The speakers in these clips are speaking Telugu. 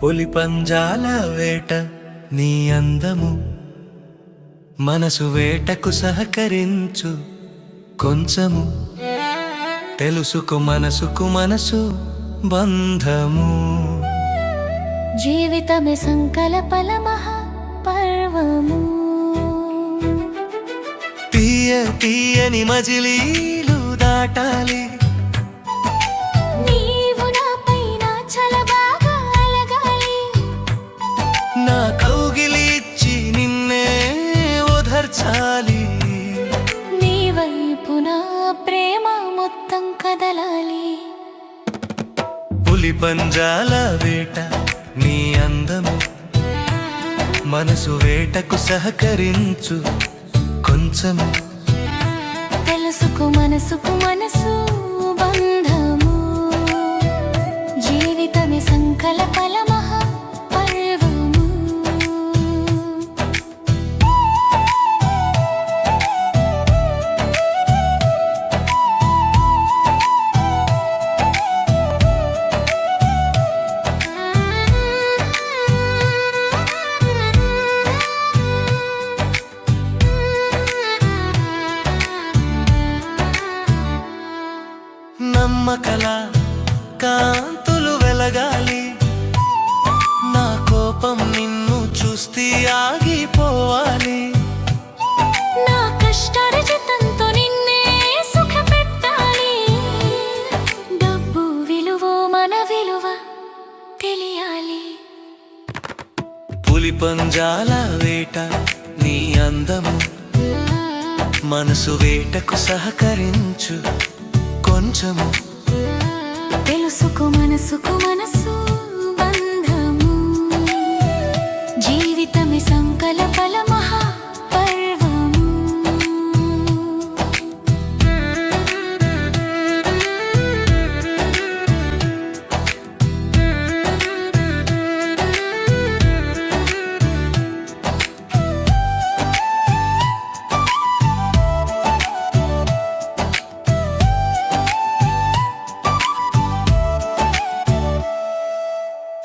పులి పంజాల వేట నీ అందము మనసు వేటకు సహకరించు కొంచెము తెలుసుకో మనసుకు మనసు బంధము జీవితమే సంకల్పల మహాపర్వము తీయ తీయని మజిలీలు దాటాలి నీవు నాపైన చలబాగా అలగాలి నా కౌగిలిచ్చి నిన్నే ఓదార్చాలి నీ వైపు నా ప్రేమ మొత్తం కదలాలి పులి పంజాల వేట నీ అందము మనసు వేటకు సహకరించు కొంచెము తెలుసుకో మనసుకు మనసు బంధము జీవితమే సంకల్పల మహాపర్వము నమ్మకల కాంతులు వెలగాలి నా కోపం నిన్ను చూస్తే ఆగిపోవాలి నా కష్టార్జితంతో నిన్నే సుఖపెట్టాలి డబ్బు విలువ మన విలువ తెలియాలి పులి పంజాల వేట నీ అందము మనసు వేటకు సహకరించు కొంచెము తెలుసుకో మనసుకు మనసు బంధము జీవితమే సంకల్పల మహాపర్వము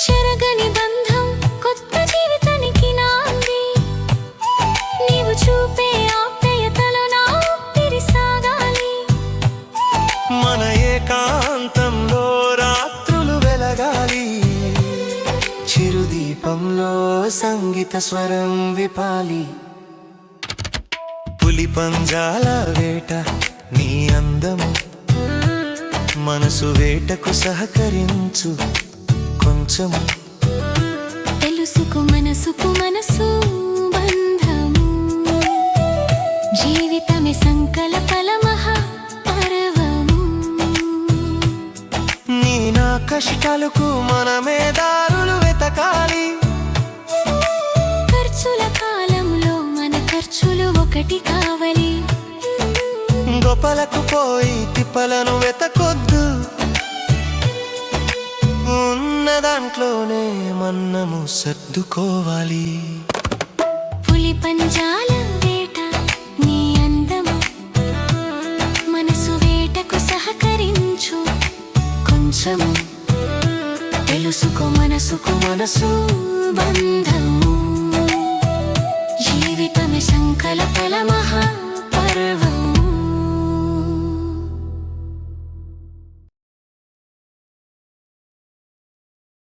చెరగని బంధం కొత్త జీవితానికి నాంది నీవు చూపే ఆప్యాయతలో నా ఊపిరి సాగాలి మన ఏకాంతంలో రాత్రులు వెలగాలి చిరుదీపంలో సంగీత స్వరం విపాలి పులి పంజాల వేట నీ అందము మనసు వేటకు సహకరించు కొంచెము తెలుసుకో మనసుకు మనసు బంధము జీవితమే సంకల్పల మహాపర్వము నీ నా కష్టాలకు మనమే దారులు వెతకాలి ఖర్చుల కాలంలో మన ఖర్చులు ఒకటి కావాలి గొప్పలకు పోయి తిప్పలను వెతకొద్దు ఉన్న దాంట్లోనే మన్నము సర్దుకోవాలి పులి పంజాల వేట నీ అందము మనసు వేటకు సహకరించు కొంచెము తెలుసుకో మనసుకు మనసు బంధము జీవితమే సంకల్పల